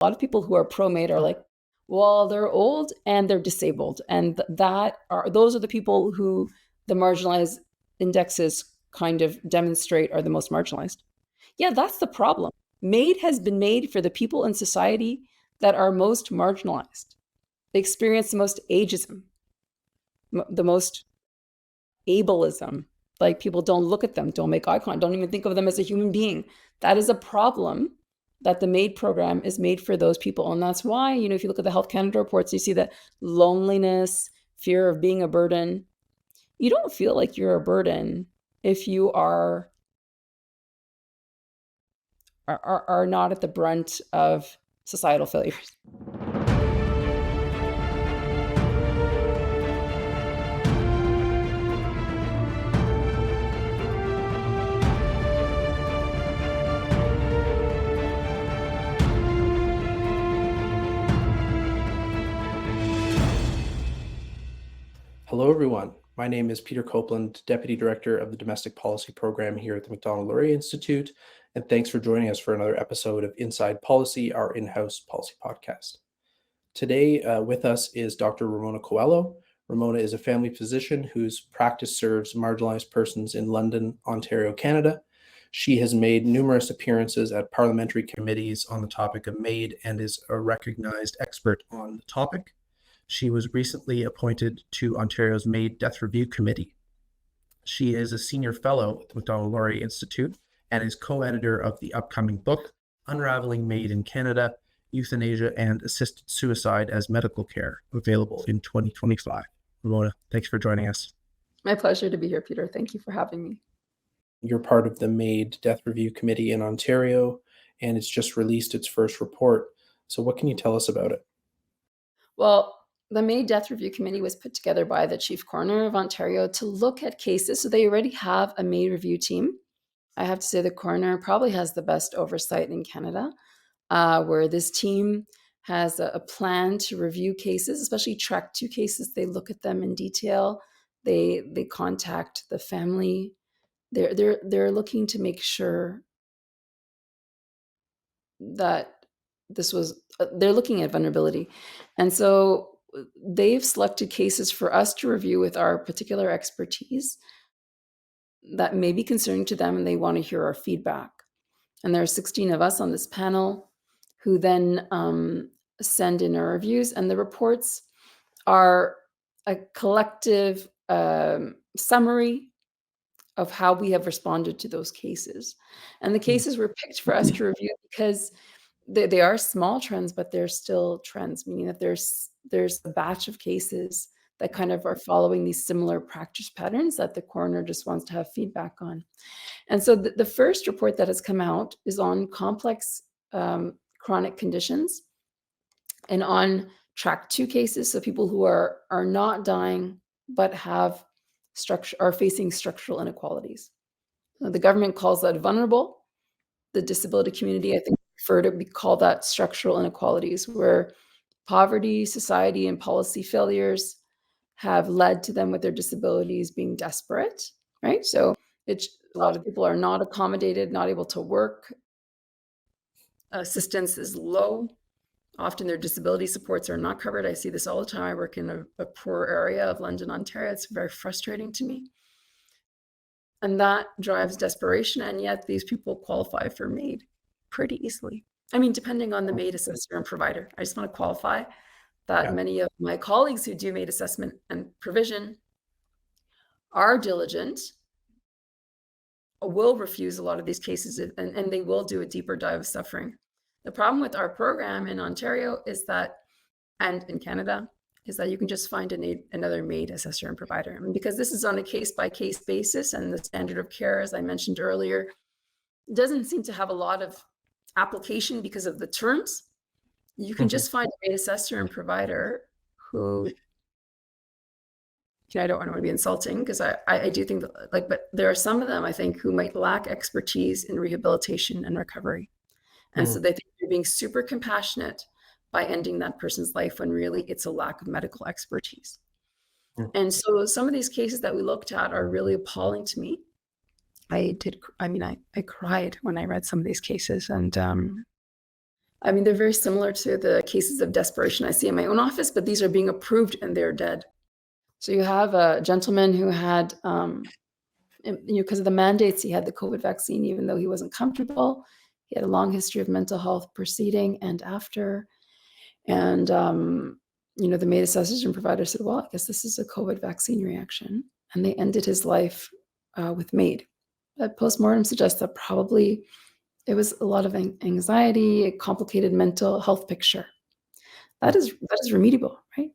A lot of people who are pro-MAiD are like, well, they're old and they're disabled. And those are the people who the marginalized indexes kind of demonstrate are the most marginalized. Yeah, that's the problem. MAiD has been made for the people in society that are most marginalized. They experience the most ageism, the most ableism. Like people don't look at them, don't make eye contact, don't even think of them as a human being. That is a problem that the MAiD program is made for those people. And that's why, if you look at the Health Canada reports, you see that loneliness, fear of being a burden. You don't feel like you're a burden if you are not at the brunt of societal failures. Hello, everyone. My name is Peter Copeland, Deputy Director of the Domestic Policy Program here at the Macdonald-Laurier Institute, and thanks for joining us for another episode of Inside Policy, our in-house policy podcast. Today with us is Dr. Ramona Coelho. Ramona is a family physician whose practice serves marginalized persons in London, Ontario, Canada. She has made numerous appearances at parliamentary committees on the topic of MAiD and is a recognized expert on the topic. She was recently appointed to Ontario's MAiD Death Review Committee. She is a senior fellow at the Macdonald-Laurier Institute and is co-editor of the upcoming book, Unraveling MAiD in Canada, Euthanasia and Assisted Suicide as Medical Care, available in 2025. Ramona, thanks for joining us. My pleasure to be here, Peter. Thank you for having me. You're part of the MAiD Death Review Committee in Ontario, and it's just released its first report. So what can you tell us about it? Well, the MAiD Death Review Committee was put together by the Chief Coroner of Ontario to look at cases. So they already have a MAiD review team. I have to say the coroner probably has the best oversight in Canada, where this team has a plan to review cases, especially track 2 cases. They look at them in detail. They contact the family. They're looking to make sure that they're looking at vulnerability. And so they've selected cases for us to review with our particular expertise that may be concerning to them, and they want to hear our feedback. And there are 16 of us on this panel who then send in our reviews, and the reports are a collective summary of how we have responded to those cases. And the cases were picked for us to review because they are small trends, but they're still trends, meaning that there's a batch of cases that kind of are following these similar practice patterns that the coroner just wants to have feedback on. And so the first report that has come out is on complex chronic conditions and on track 2 cases, so people who are not dying but are facing structural inequalities. The government calls that vulnerable. The disability community, I think, prefer to call that structural inequalities, where poverty, society, and policy failures have led to them with their disabilities being desperate, right? So a lot of people are not accommodated, not able to work. Assistance is low. Often their disability supports are not covered. I see this all the time. I work in a poor area of London, Ontario. It's very frustrating to me. And that drives desperation. And yet these people qualify for MAiD pretty easily. I mean, depending on the MAiD assessor and provider. I just want to qualify that many of my colleagues who do MAiD assessment and provision are diligent, will refuse a lot of these cases, and they will do a deeper dive of suffering. The problem with our program in Ontario is that, and in Canada, is that you can just find another MAiD assessor and provider. I mean, because this is on a case-by-case basis, and the standard of care, as I mentioned earlier, doesn't seem to have a lot of application because of the terms. You can just find a MAiD assessor and provider who, I don't want to be insulting, because I do think that, but there are some of them, I think, who might lack expertise in rehabilitation and recovery. And so they think they're being super compassionate by ending that person's life when really it's a lack of medical expertise. And so some of these cases that we looked at are really appalling to me. I cried when I read some of these cases, and I mean, they're very similar to the cases of desperation I see in my own office, but these are being approved and they're dead. So you have a gentleman who had, because of the mandates, he had the COVID vaccine, even though he wasn't comfortable. He had a long history of mental health preceding and after. And, the MAiD assessment provider said, well, I guess this is a COVID vaccine reaction. And they ended his life with MAiD. That postmortem suggests that probably it was a lot of anxiety, a complicated mental health picture. That is remediable, right?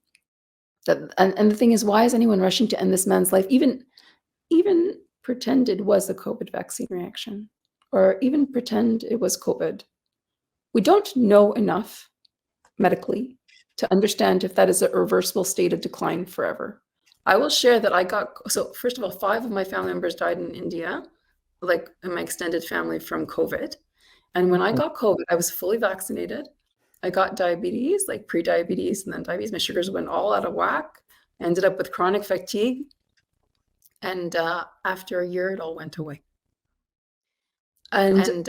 And the thing is, why is anyone rushing to end this man's life, even pretend it was a COVID vaccine reaction, or even pretend it was COVID? We don't know enough medically to understand if that is a reversible state of decline forever. I will share that so first of all, 5 of my family members died in India, like in my extended family, from COVID. And when I Mm, got COVID, I was fully vaccinated. I got diabetes, like pre-diabetes and then diabetes. My sugars went all out of whack. I ended up with chronic fatigue. And after a year, it all went away. And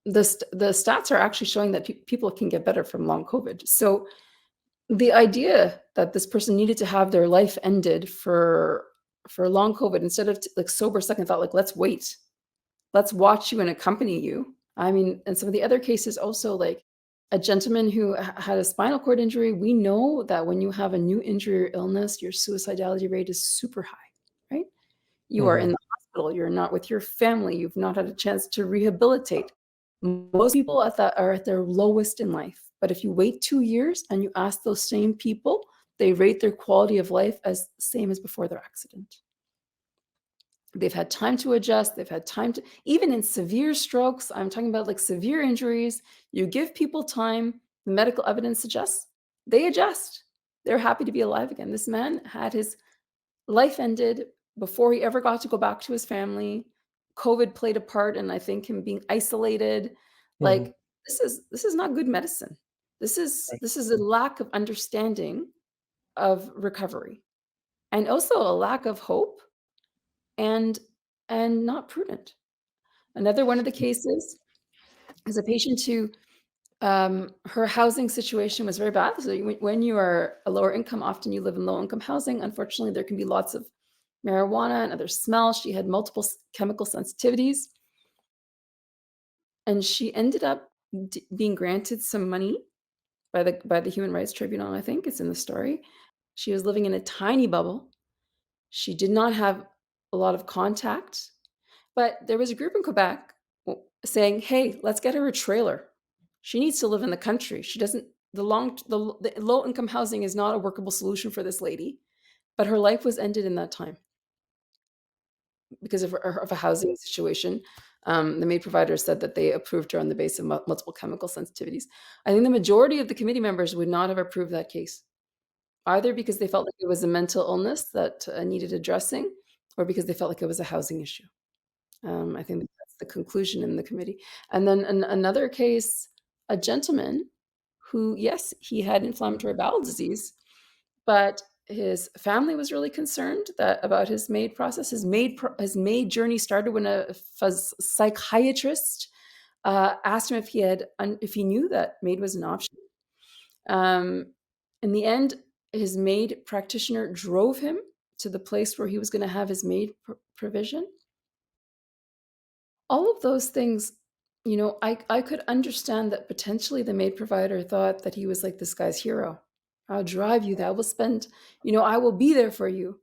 the stats are actually showing that people can get better from long COVID. So the idea that this person needed to have their life ended for long COVID, instead of like sober second thought, like let's wait, let's watch you and accompany you. I mean, and some of the other cases also, like a gentleman who had a spinal cord injury. We know that when you have a new injury or illness, your suicidality rate is super high, right? You are in mhm, the hospital, you're not with your family, you've not had a chance to rehabilitate. Most people are at their lowest in life. But if you wait 2 years and you ask those same people, they rate their quality of life as the same as before their accident. They've had time to adjust, they've had time to, even in severe strokes, I'm talking about like severe injuries, you give people time, the medical evidence suggests they adjust. They're happy to be alive again. This man had his life ended before he ever got to go back to his family. COVID played a part in, I think, him being isolated. mhm, Like, this is not good medicine. right, This is a lack of understanding of recovery, and also a lack of hope, and not prudent. Another one of the cases is a patient who, her housing situation was very bad. So when you are a lower income, often you live in low income housing. Unfortunately, there can be lots of marijuana and other smells. She had multiple chemical sensitivities, and she ended up being granted some money by the Human Rights Tribunal. I think it's in the story. She was living in a tiny bubble. She did not have a lot of contact, but there was a group in Quebec saying, "Hey, let's get her a trailer. She needs to live in the country. She doesn't. The low income housing is not a workable solution for this lady." But her life was ended in that time because of a housing situation. The MAiD provider said that they approved her on the basis of multiple chemical sensitivities. I think the majority of the committee members would not have approved that case, either because they felt like it was a mental illness that needed addressing, or because they felt like it was a housing issue. I think that's the conclusion in the committee. And then another case, a gentleman who, yes, he had inflammatory bowel disease, but his family was really concerned about his MAiD process. His MAiD journey started when a psychiatrist asked him if he knew that MAiD was an option. Um, in the end, his MAiD practitioner drove him to the place where he was going to have his MAiD provision. All of those things, I could understand that potentially the MAiD provider thought that he was like this guy's hero. I'll drive you there. I will spend, I will be there for you.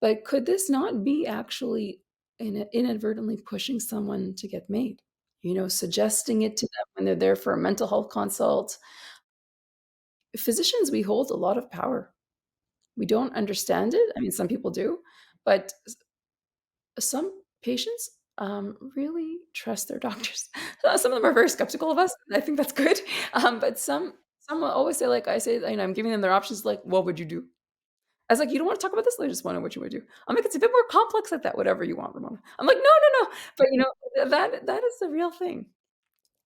But could this not be actually inadvertently pushing someone to get MAiD? Suggesting it to them when they're there for a mental health consult. Physicians, we hold a lot of power. We don't understand it. I mean, some people do, but some patients really trust their doctors. Some of them are very skeptical of us, and I think that's good. But some will always say, like I say, I'm giving them their options. Like, what would you do? I was like, you don't want to talk about this? I just wonder what you would do. I'm like, it's a bit more complex like that. Whatever you want, Ramona. I'm like, no, no, no. But that is the real thing,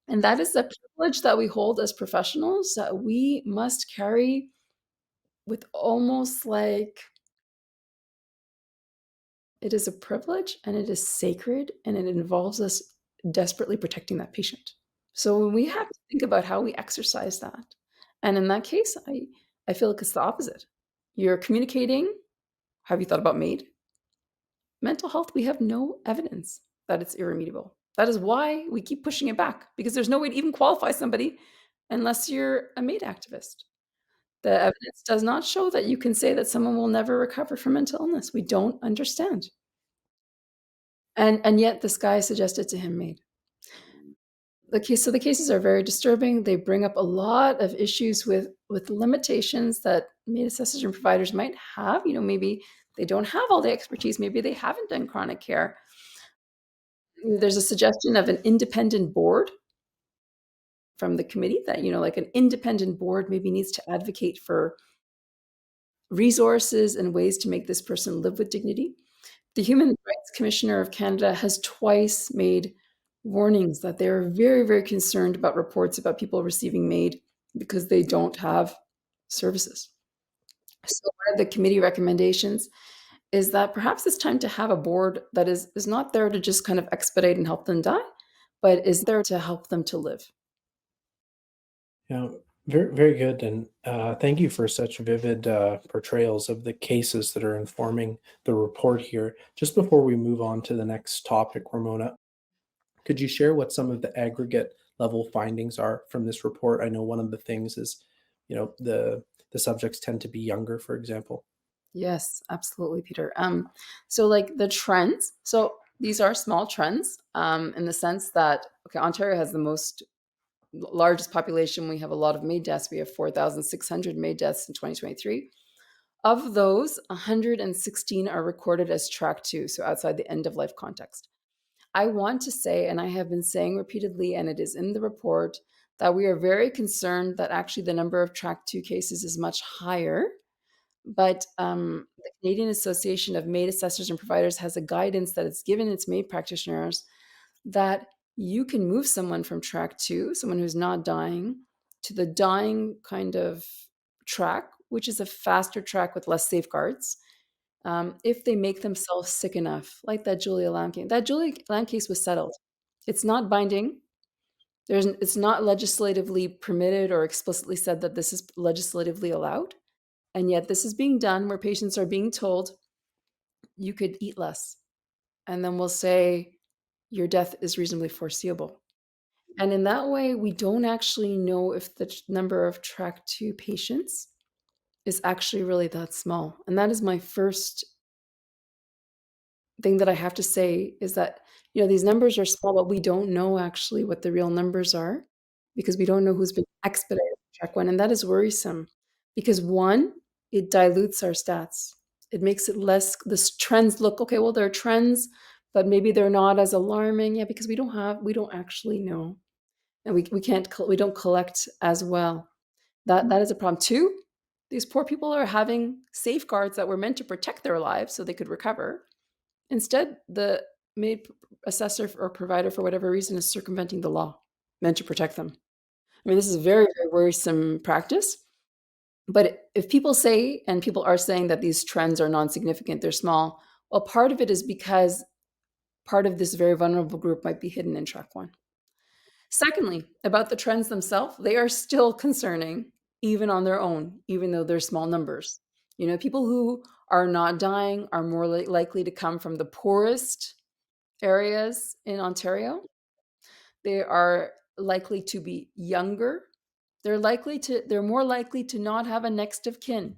and that is the privilege that we hold as professionals that we must carry with almost like it is a privilege and it is sacred and it involves us desperately protecting that patient. So we have to think about how we exercise that. And in that case, I feel like it's the opposite. You're communicating. Have you thought about MAiD? Mental health, we have no evidence that it's irremediable. That is why we keep pushing it back, because there's no way to even qualify somebody unless you're a MAiD activist. The evidence does not show that you can say that someone will never recover from mental illness. We don't understand. And yet this guy suggested to him MAiD. The cases are very disturbing. They bring up a lot of issues with limitations that MAiD assessors and providers might have. You know, maybe they don't have all the expertise. Maybe they haven't done chronic care. There's a suggestion of an independent board from the committee that, you know, like an independent board maybe needs to advocate for resources and ways to make this person live with dignity. The Human Rights Commissioner of Canada has twice made warnings that they're very, very concerned about reports about people receiving MAiD because they don't have services. So one of the committee recommendations is that perhaps it's time to have a board that is not there to just kind of expedite and help them die, but is there to help them to live. Yeah, very, very good. And thank you for such vivid portrayals of the cases that are informing the report here. Just before we move on to the next topic, Ramona, could you share what some of the aggregate level findings are from this report? I know one of the things is, the subjects tend to be younger, for example. Yes, absolutely, Peter. So like the trends, so these are small trends, in the sense that, okay, Ontario has the largest population. We have a lot of MAiD deaths. We have 4,600 MAiD deaths in 2023. Of those, 116 are recorded as track two, so outside the end of life context. I want to say, and I have been saying repeatedly, and it is in the report, that we are very concerned that actually the number of track two cases is much higher. But the Canadian Association of MAiD Assessors and Providers has a guidance that it's given its MAiD practitioners that you can move someone from track two, someone who's not dying, to the dying kind of track, which is a faster track with less safeguards, if they make themselves sick enough, like that Julia Lamb case. That Julia Lamb case was settled. It's not binding. It's not legislatively permitted or explicitly said that this is legislatively allowed. And yet this is being done where patients are being told, you could eat less. And then we'll say, your death is reasonably foreseeable. And in that way, we don't actually know if the number of track two patients is actually really that small. And that is my first thing that I have to say, is that, you know, these numbers are small, but we don't know actually what the real numbers are because we don't know who's been expedited to track one. And that is worrisome because one, it dilutes our stats. It makes it less, the trends look, okay, well, there are trends, but maybe they're not as alarming. Yeah, because we don't actually know. And we don't collect as well. That is a problem. Two, these poor people are having safeguards that were meant to protect their lives so they could recover. Instead, the MAiD assessor or provider, for whatever reason, is circumventing the law meant to protect them. I mean, this is a very, very worrisome practice. But if people say, and people are saying, that these trends are non-significant, they're small, well, part of it is because part of this very vulnerable group might be hidden in track one. Secondly, about the trends themselves, they are still concerning, even on their own, even though they're small numbers. You know, people who are not dying are more likely to come from the poorest areas in Ontario. They are likely to be younger. They're more likely to not have a next of kin,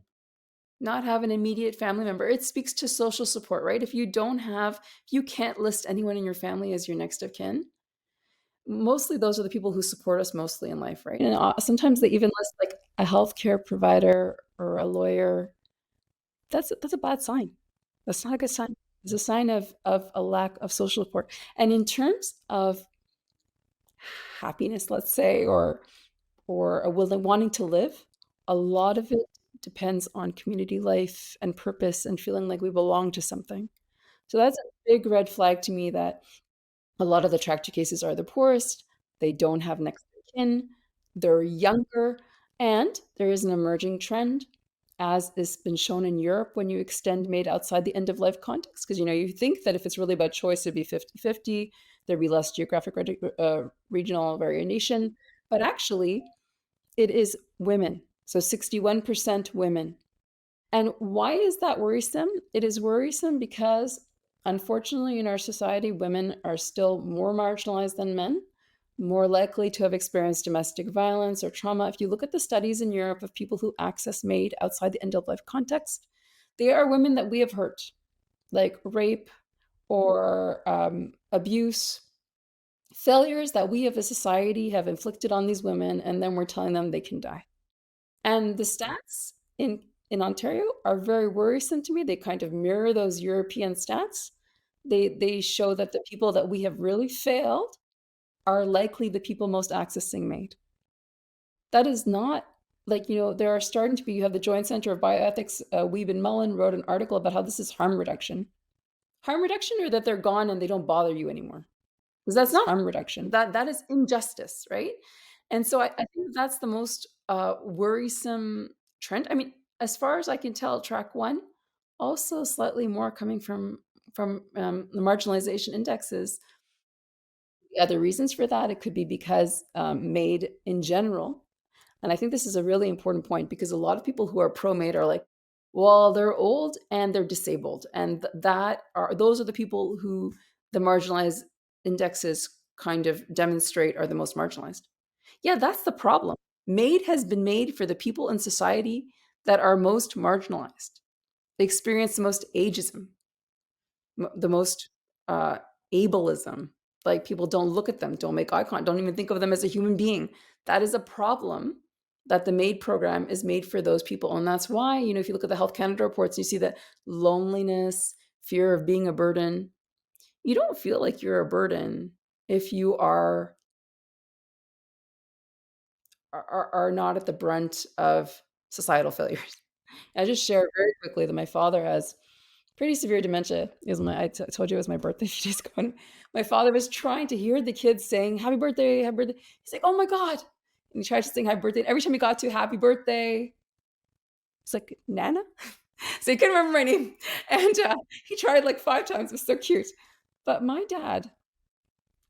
not have an immediate family member. It speaks to social support, right? If you can't list anyone in your family as your next of kin, mostly those are the people who support us mostly in life, right? And sometimes they even list like a healthcare provider or a lawyer. That's a bad sign. That's not a good sign. It's a sign of a lack of social support. And in terms of happiness, let's say, or a wanting to live, a lot of it depends on community life and purpose and feeling like we belong to something. So that's a big red flag to me, that a lot of the track two cases are the poorest. They don't have next of kin. They're younger. And there is an emerging trend, as has been shown in Europe, when you extend MAiD outside the end of life context. Because, you know, you think that if it's really about choice, it'd be 50-50. there'd be less geographic regional variation, but actually it is women. So 61% women. And why is that worrisome? It is worrisome because, unfortunately, in our society, women are still more marginalized than men, more likely to have experienced domestic violence or trauma. If you look at the studies in Europe of people who access MAiD outside the end of life context, they are women that we have hurt, like rape or abuse, failures that we as a society have inflicted on these women, and then we're telling them they can die. And the stats in Ontario are very worrisome to me. They kind of mirror those European stats. They show that the people that we have really failed are likely the people most accessing MAiD. That is not like, there are starting to be, you have the Joint Center of Bioethics, Wiebe and Mullen wrote an article about how this is harm reduction. Harm reduction, or that they're gone and they don't bother you anymore? Because that's not harm reduction. That is injustice, right? And so I think that's the most worrisome trend. I mean, as far as I can tell, track one, also slightly more coming from the marginalization indexes. The other reasons for that, it could be because MAiD in general, and I think this is a really important point because a lot of people who are pro MAiD are like, well, they're old and they're disabled, and those are the people who the marginalized indexes kind of demonstrate are the most marginalized. Yeah, that's the problem. MAiD has been made for the people in society that are most marginalized. They experience the most ageism, the most uh, ableism. Like, people don't look at them, don't make eye contact, don't even think of them as a human being. That is a problem that the MAiD program is made for those people. And that's why, if you look at the Health Canada reports, you see that loneliness, fear of being a burden, you don't feel like you're a burden if you are not at the brunt of societal failures. I just share very quickly that my father has pretty severe dementia. Told you it was my birthday a few days ago. And my father was trying to hear the kids saying happy birthday, happy birthday. He's like, oh my God. And he tried to sing happy birthday. And every time he got to happy birthday, it's like, Nana? So he couldn't remember my name. And he tried like 5 times. It was so cute. But my dad,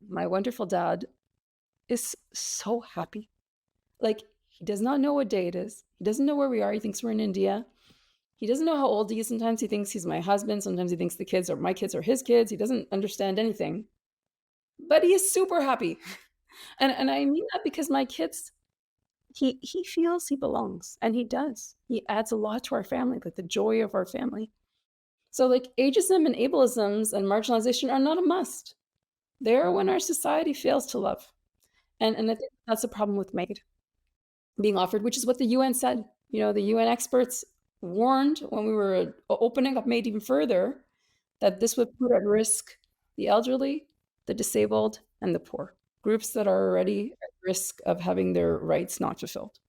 my wonderful dad, is so happy. Like, he does not know what day it is. He doesn't know where we are. He thinks we're in India. He doesn't know how old he is. Sometimes he thinks he's my husband. Sometimes he thinks the kids are my kids or his kids. He doesn't understand anything. But he is super happy. And I mean that because my kids, he feels he belongs. And he does. He adds a lot to our family, like the joy of our family. So like ageism and ableisms and marginalization are not a must. They're when our society fails to love. And I think that's a problem with MAiD being offered, which is what the UN said. The UN experts warned when we were opening up MAiD even further that this would put at risk the elderly, the disabled, and the poor, groups that are already at risk of having their rights not fulfilled.